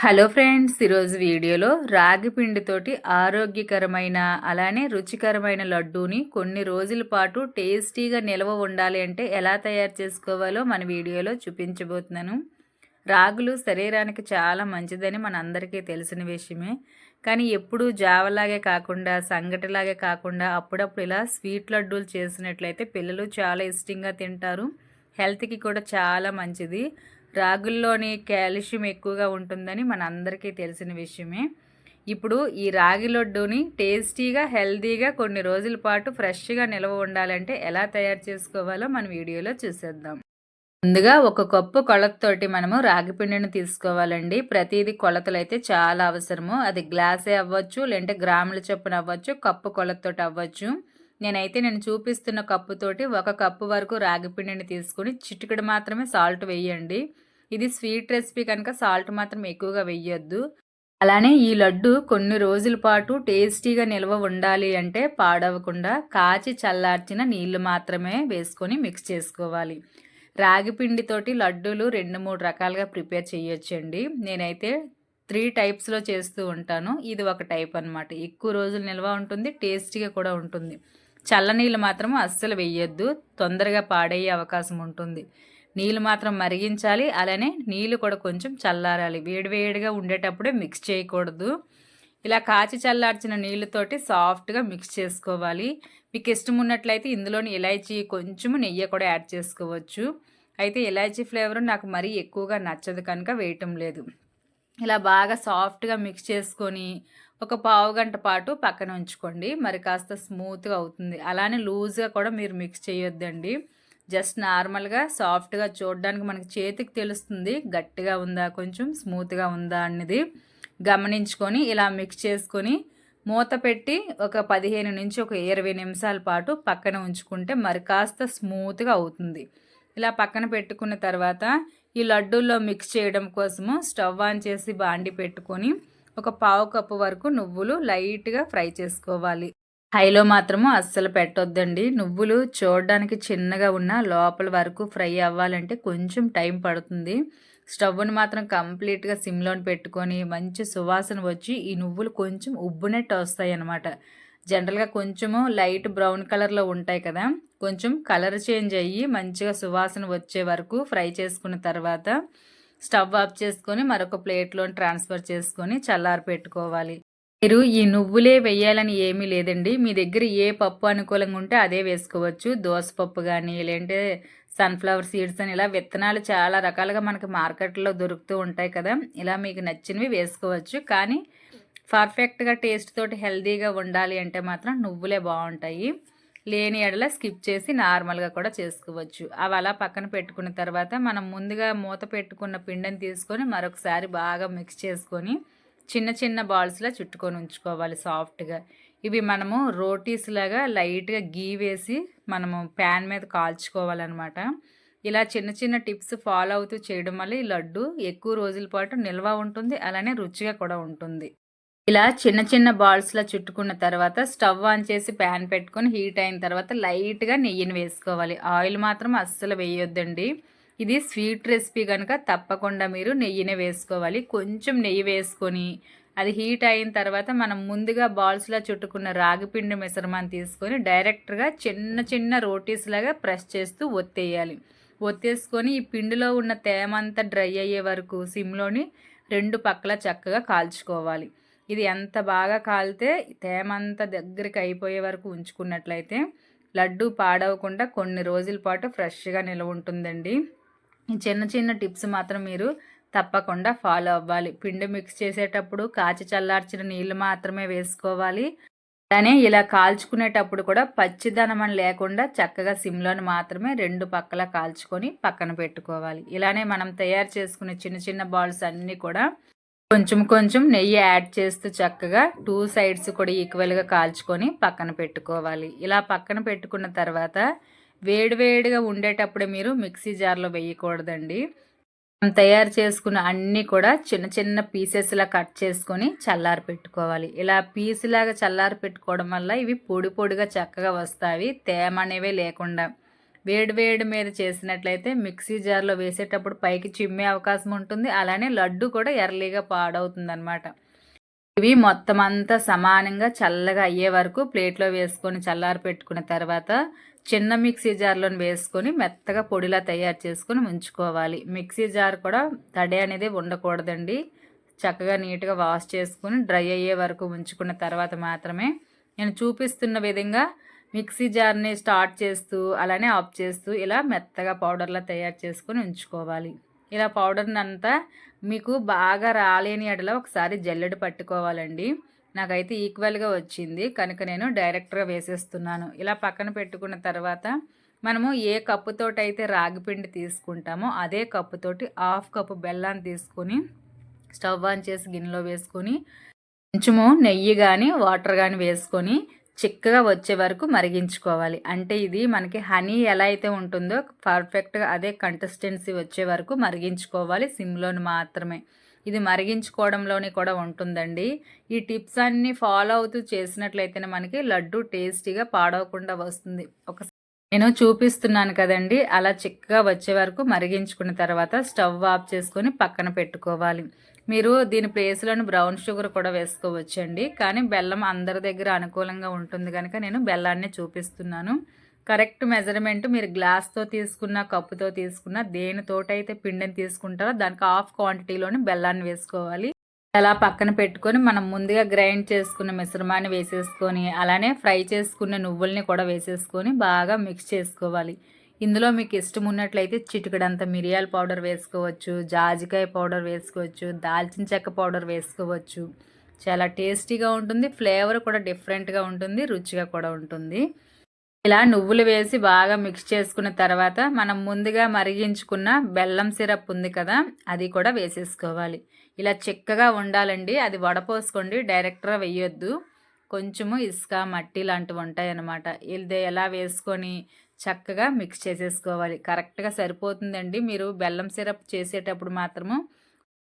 Hello friends, ఈరోజు వీడియోలో రాగి పిండితోటి ఆరోగ్యకరమైన అలానే రుచికరమైన లడ్డూని కొన్ని రోజుల పాటు టేస్టీగా నిల్వ ఉండాలి అంటే ఎలా తయారు చేసుకోవాలో మన వీడియోలో చూపించబోతున్నాను. రాగులు శరీరానికి చాలా మంచిదని మనందరికీ తెలిసిన విషయమే. కానీ ఎప్పుడూ జావలాగే కాకుండా సంగటిలాగే కాకుండా అప్పుడప్పుడు ఇలా స్వీట్ లడ్డూలు చేసినట్లయితే పిల్లలు చాలా ఇష్టంగా తింటారు. హెల్త్కి కూడా చాలా మంచిది. రాగుల్లోని కాల్షియం ఎక్కువగా ఉంటుందని మనందరికీ తెలిసిన విషయమే. ఇప్పుడు ఈ రాగి లడ్డూని టేస్టీగా హెల్తీగా కొన్ని రోజుల పాటు ఫ్రెష్గా నిల్వ ఉండాలంటే ఎలా తయారు చేసుకోవాలో మన వీడియోలో చూసేద్దాం. ముందుగా ఒక కప్పు కొలతతోటి మనము రాగి పిండిని తీసుకోవాలండి. ప్రతిదీ కొలతలు అయితే చాలా అవసరము. అది గ్లాసే అవ్వచ్చు, లేదంటే గ్రాముల చొప్పున అవ్వచ్చు, కప్పు కొలతతోటి అవ్వచ్చు. నేను చూపిస్తున్న కప్పుతోటి 1 కప్పు వరకు రాగి పిండిని తీసుకుని చిటికెడు మాత్రమే సాల్ట్ వేయండి. ఇది స్వీట్ రెసిపీ కనుక సాల్ట్ మాత్రం ఎక్కువగా వేయొద్దు. అలానే ఈ లడ్డు కొన్ని రోజుల పాటు టేస్టీగా నిల్వ ఉండాలి అంటే పాడవకుండా కాచి చల్లార్చిన నీళ్లు మాత్రమే వేసుకొని మిక్స్ చేసుకోవాలి. రాగి పిండితోటి లడ్డూలు 2-3 రకాలుగా ప్రిపేర్ చేయొచ్చండి. నేనైతే 3 టైప్స్లో చేస్తూ ఉంటాను. ఇది ఒక టైప్ అనమాట. ఎక్కువ రోజులు నిల్వ ఉంటుంది, టేస్టీగా కూడా ఉంటుంది. చల్లనీళ్ళు మాత్రం అస్సలు వేయొద్దు, తొందరగా పాడయ్యే అవకాశం ఉంటుంది. నీళ్ళు మాత్రం మరిగించాలి. అలానే నీళ్ళు కూడా కొంచెం చల్లారాలి. వేడివేడిగా ఉండేటప్పుడే మిక్స్ చేయకూడదు. ఇలా కాచి చల్లార్చిన నీళ్ళతోటి సాఫ్ట్గా మిక్స్ చేసుకోవాలి. మీకు ఇష్టం ఉన్నట్లయితే ఇందులోని ఇలాచీ కొంచెము నెయ్యి కూడా యాడ్ చేసుకోవచ్చు. అయితే ఇలాచీ ఫ్లేవర్ నాకు మరీ ఎక్కువగా నచ్చదు కనుక వేయటం లేదు. ఇలా బాగా సాఫ్ట్గా మిక్స్ చేసుకొని ఒక పావు గంట పాటు పక్కన ఉంచుకోండి. మరి కాస్త స్మూత్గా అవుతుంది. అలానే లూజ్గా కూడా మీరు మిక్స్ చేయొద్దండి. జస్ట్ నార్మల్గా సాఫ్ట్గా చూడడానికి మనకి చేతికి తెలుస్తుంది గట్టిగా ఉందా కొంచెం స్మూత్గా ఉందా అన్నది గమనించుకొని ఇలా మిక్స్ చేసుకొని మూత పెట్టి ఒక 15 నుంచి ఒక 20 నిమిషాల పాటు పక్కన ఉంచుకుంటే మరి కాస్త స్మూత్గా అవుతుంది. ఇలా పక్కన పెట్టుకున్న తర్వాత ఈ లడ్డూల్లో మిక్స్ చేయడం కోసము స్టవ్ ఆన్ చేసి బాండి పెట్టుకొని ఒక పావు కప్పు వరకు నువ్వులు లైట్గా ఫ్రై చేసుకోవాలి. హైలో మాత్రము అస్సలు పెట్టొద్దండి. నువ్వులు చూడడానికి చిన్నగా ఉన్న లోపల వరకు ఫ్రై అవ్వాలంటే కొంచెం టైం పడుతుంది. స్టవ్ని మాత్రం కంప్లీట్గా సిమ్లోని పెట్టుకొని మంచి సువాసన వచ్చి ఈ నువ్వులు కొంచెం ఉబ్బునట్టు వస్తాయి అన్నమాట. జనరల్గా కొంచెము లైట్ బ్రౌన్ కలర్లో ఉంటాయి కదా, కొంచెం కలర్ చేంజ్ అయ్యి మంచిగా సువాసన వచ్చే వరకు ఫ్రై చేసుకున్న తర్వాత స్టవ్ ఆఫ్ చేసుకొని మరొక ప్లేట్లోని ట్రాన్స్ఫర్ చేసుకొని చల్లారి పెట్టుకోవాలి. మీరు ఈ నువ్వులే వేయాలని ఏమీ లేదండి. మీ దగ్గర ఏ పప్పు అనుకూలంగా ఉంటే అదే వేసుకోవచ్చు. దోసపప్పు కానీ లేదంటే సన్ఫ్లవర్ సీడ్స్ అని ఇలా విత్తనాలు చాలా రకాలుగా మనకి మార్కెట్లో దొరుకుతూ ఉంటాయి కదా, ఇలా మీకు నచ్చినవి వేసుకోవచ్చు. కానీ పర్ఫెక్ట్గా టేస్ట్ తోటి హెల్తీగా ఉండాలి అంటే మాత్రం నువ్వులే బాగుంటాయి. లేని ఎడల స్కిప్ చేసి నార్మల్గా కూడా చేసుకోవచ్చు. అవి అలా పక్కన పెట్టుకున్న తర్వాత మనం ముందుగా మూత పెట్టుకున్న పిండిని తీసుకొని మరొకసారి బాగా మిక్స్ చేసుకొని చిన్న చిన్న బాల్స్లా చుట్టుకొని ఉంచుకోవాలి సాఫ్ట్గా. ఇవి మనము రోటీస్ లాగా లైట్గా గీ వేసి మనము ప్యాన్ మీద కాల్చుకోవాలన్నమాట. ఇలా చిన్న చిన్న టిప్స్ ఫాలో అవుతూ చేయడం వల్ల ఈ లడ్డు ఎక్కువ రోజుల పాటు నిల్వ ఉంటుంది, అలానే రుచిగా కూడా ఉంటుంది. ఇలా చిన్న చిన్న బాల్స్లా చుట్టుకున్న తర్వాత స్టవ్ ఆన్ చేసి ప్యాన్ పెట్టుకొని హీట్ అయిన తర్వాత లైట్గా నెయ్యిని వేసుకోవాలి. ఆయిల్ మాత్రం అస్సలు వేయొద్దండి. ఇది స్వీట్ రెసిపీ కనుక తప్పకుండా మీరు నెయ్యినే వేసుకోవాలి. కొంచెం నెయ్యి వేసుకొని అది హీట్ అయిన తర్వాత మనం ముందుగా బాల్స్లా చుట్టుకున్న రాగిపిండి మిశ్రమాన్ని తీసుకొని డైరెక్ట్గా చిన్న చిన్న రోటీస్ లాగా ప్రెస్ చేస్తూ ఒత్తేయాలి. ఒత్తేసుకొని ఈ పిండిలో ఉన్న తేమంతా డ్రై అయ్యే వరకు సిమ్లోని 2 పక్కల చక్కగా కాల్చుకోవాలి. ఇది ఎంత బాగా కాలితే తేమంతా దగ్గరికి అయిపోయే వరకు ఉంచుకున్నట్లయితే లడ్డు పాడవకుండా కొన్ని రోజుల పాటు ఫ్రెష్గా నిల్వ ఉంటుందండి. ఈ చిన్న చిన్న టిప్స్ మాత్రం మీరు తప్పకుండా ఫాలో అవ్వాలి. పిండి మిక్స్ చేసేటప్పుడు కాచి చల్లార్చిన నీళ్ళు మాత్రమే వేసుకోవాలి. అలానే ఇలా కాల్చుకునేటప్పుడు కూడా పచ్చిదనం లేకుండా చక్కగా సిమ్లోని మాత్రమే 2 పక్కల కాల్చుకొని పక్కన పెట్టుకోవాలి. ఇలానే మనం తయారు చేసుకునే చిన్న చిన్న బాల్స్ అన్నీ కూడా కొంచెం కొంచెం నెయ్యి యాడ్ చేస్తూ చక్కగా 2 సైడ్స్ కూడా ఈక్వల్గా కాల్చుకొని పక్కన పెట్టుకోవాలి. ఇలా పక్కన పెట్టుకున్న తర్వాత వేడివేడిగా ఉండేటప్పుడే మీరు మిక్సీ జార్లో వేయకూడదండి. మనం తయారు చేసుకున్న అన్నీ కూడా చిన్న చిన్న పీసెస్లా కట్ చేసుకొని చల్లారి పెట్టుకోవాలి. ఇలా పీసులాగా చల్లారి పెట్టుకోవడం వల్ల ఇవి పొడి పొడిగా చక్కగా వస్తాయి, తేమ అనేవే లేకుండా. వేడి వేడి మీద చేసినట్లయితే మిక్సీ జార్లో వేసేటప్పుడు పైకి చిమ్మే అవకాశం ఉంటుంది. అలానే లడ్డు కూడా ఎర్లీగా పాడవుతుందన్నమాట. ఇవి మొత్తం అంతా సమానంగా చల్లగా అయ్యే వరకు ప్లేట్లో వేసుకొని చల్లారి పెట్టుకున్న తర్వాత చిన్న మిక్సీ జార్లోని వేసుకొని మెత్తగా పొడిలా తయారు చేసుకొని ఉంచుకోవాలి. మిక్సీ జార్ కూడా తడి అనేది ఉండకూడదండి. చక్కగా నీట్గా వాష్ చేసుకుని డ్రై అయ్యే వరకు ఉంచుకున్న తర్వాత మాత్రమే నేను చూపిస్తున్న విధంగా మిక్సీ జార్ని స్టార్ట్ చేస్తూ అలానే ఆఫ్ చేస్తూ ఇలా మెత్తగా పౌడర్లా తయారు చేసుకొని ఉంచుకోవాలి. ఇలా పౌడర్ని అంతా మీకు బాగా రాలేని ఎడల ఒకసారి జల్లెడ పట్టుకోవాలండి. నాకైతే ఈక్వల్గా వచ్చింది కనుక నేను డైరెక్ట్గా వేసేస్తున్నాను. ఇలా పక్కన పెట్టుకున్న తర్వాత మనము ఏ కప్పుతోటైతే రాగిపిండి తీసుకుంటామో అదే కప్పుతోటి 1/2 కప్పు బెల్లాన్ని తీసుకొని స్టవ్ ఆన్ చేసి గిన్నెలో వేసుకొని కొంచెము నెయ్యి కానీ వాటర్ కానీ వేసుకొని చిక్కగా వచ్చే వరకు మరిగించుకోవాలి. అంటే ఇది మనకి హనీ ఎలా అయితే ఉంటుందో పర్ఫెక్ట్గా అదే కన్సిస్టెన్సీ వచ్చే వరకు మరిగించుకోవాలి, సిమ్లోని మాత్రమే. ఇది మరిగించుకోవడంలోని కూడా ఉంటుందండి. ఈ టిప్స్ అన్నీ ఫాలో అవుతూ చేసినట్లయితేనే మనకి లడ్డు టేస్టీగా పాడవకుండా వస్తుంది. నేను చూపిస్తున్నాను కదండి, అలా చిక్కగా వచ్చే వరకు మరిగించుకున్న తర్వాత స్టవ్ ఆఫ్ చేసుకొని పక్కన పెట్టుకోవాలి. మీరు దీని ప్లేస్లోని బ్రౌన్ షుగర్ కూడా వేసుకోవచ్చండి. కానీ బెల్లం అందరి దగ్గర అనుకూలంగా ఉంటుంది కనుక నేను బెల్లాన్ని చూపిస్తున్నాను. కరెక్ట్ మెజర్మెంట్ మీరు గ్లాస్తో తీసుకున్న కప్పుతో తీసుకున్న దేనితోటైతే పిండిని తీసుకుంటారో దానికి 1/2 క్వాంటిటీలోని బెల్లాన్ని వేసుకోవాలి. అలా పక్కన పెట్టుకొని మనం ముందుగా గ్రైండ్ చేసుకున్న మిశ్రమాన్ని వేసేసుకొని అలానే ఫ్రై చేసుకున్న నువ్వుల్ని కూడా వేసేసుకొని బాగా మిక్స్ చేసుకోవాలి. ఇందులో మీకు ఇష్టం ఉన్నట్లయితే చిటికడంత మిరియాల పౌడర్ వేసుకోవచ్చు, జాజికాయ పౌడర్ వేసుకోవచ్చు, దాల్చిన చెక్క పౌడర్ వేసుకోవచ్చు. చాలా టేస్టీగా ఉంటుంది, ఫ్లేవర్ కూడా డిఫరెంట్గా ఉంటుంది, రుచిగా కూడా ఉంటుంది. ఇలా నువ్వులు వేసి బాగా మిక్స్ చేసుకున్న తర్వాత మనం ముందుగా మరిగించుకున్న బెల్లం సిరప్ ఉంది కదా, అది కూడా వేసేసుకోవాలి. ఇలా చిక్కగా ఉండాలండి, అది వడపోసుకోండి, డైరెక్ట్గా వేయొద్దు. కొంచెము ఇసుక మట్టి లాంటివి ఉంటాయి అన్నమాట. ఇది ఎలా వేసుకొని చక్కగా మిక్స్ చేసేసుకోవాలి. కరెక్ట్గా సరిపోతుందండి. మీరు బెల్లం సిరప్ చేసేటప్పుడు మాత్రము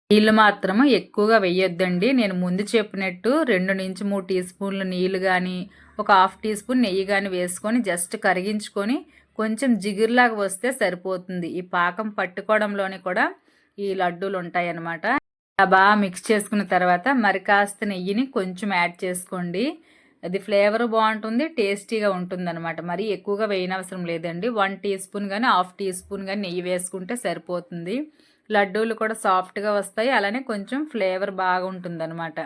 నీళ్ళు మాత్రము ఎక్కువగా వేయొద్దండి. నేను ముందు చెప్పినట్టు 2 నుంచి 3 టీ స్పూన్లు నీళ్ళు కానీ ఒక 1/2 టీ స్పూన్ నెయ్యి కానీ వేసుకొని జస్ట్ కరిగించుకొని కొంచెం జిగురులాగా వస్తే సరిపోతుంది. ఈ పాకం పట్టుకోవడంలోని కూడా ఈ లడ్డూలు ఉంటాయి అన్నమాట. బాగా మిక్స్ చేసుకున్న తర్వాత మరి కాస్త నెయ్యిని కొంచెం యాడ్ చేసుకోండి. అది ఫ్లేవర్ బాగుంటుంది, టేస్టీగా ఉంటుంది అనమాట. మరి ఎక్కువగా వేయనవసరం లేదండి. 1 టీ స్పూన్ కానీ 1/2 టీ స్పూన్ కానీ నెయ్యి వేసుకుంటే సరిపోతుంది. లడ్డూలు కూడా సాఫ్ట్గా వస్తాయి, అలానే కొంచెం ఫ్లేవర్ బాగుంటుంది అనమాట.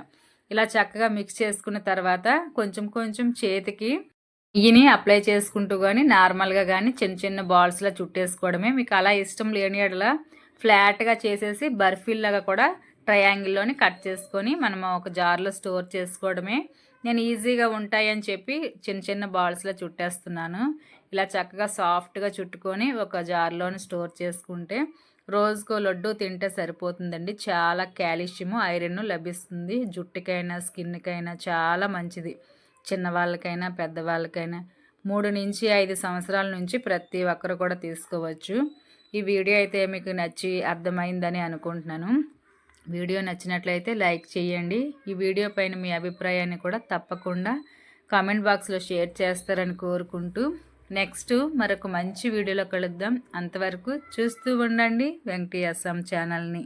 ఇలా చక్కగా మిక్స్ చేసుకున్న తర్వాత కొంచెం కొంచెం చేతికి నెయ్యిని అప్లై చేసుకుంటూ కానీ నార్మల్గా కానీ చిన్న చిన్న బాల్స్లా చుట్టేసుకోవడమే. మీకు అలా ఇష్టం లేని ఎడల ఫ్లాట్గా చేసేసి బర్ఫీల్లాగా కూడా ట్రయాంగిల్లోని కట్ చేసుకొని మనము ఒక జార్లో స్టోర్ చేసుకోవడమే. నేను ఈజీగా ఉంటాయని చెప్పి చిన్న చిన్న బాల్స్లో చుట్టేస్తున్నాను. ఇలా చక్కగా సాఫ్ట్గా చుట్టుకొని ఒక జార్లోని స్టోర్ చేసుకుంటే రోజుకో లడ్డు తింటే సరిపోతుందండి. చాలా కాల్షియము ఐరన్ లభిస్తుంది. జుట్టుకైనా స్కిన్కైనా చాలా మంచిది. చిన్నవాళ్ళకైనా పెద్దవాళ్ళకైనా 3 నుంచి 5 సంవత్సరాల నుంచి ప్రతి ఒక్కరు కూడా తీసుకోవచ్చు. ఈ వీడియో అయితే మీకు నచ్చి అర్థమైందని అనుకుంటున్నాను. వీడియో నచ్చినట్లయితే లైక్ చేయండి. ఈ వీడియో పైన మీ అభిప్రాయాన్ని కూడా తప్పకుండా కామెంట్ బాక్స్లో షేర్ చేస్తారని కోరుకుంటూ నెక్స్ట్ మరొక మంచి వీడియోలో కలుద్దాం. అంతవరకు చూస్తూ ఉండండి వెంకటీ అస్సాం ఛానల్ని.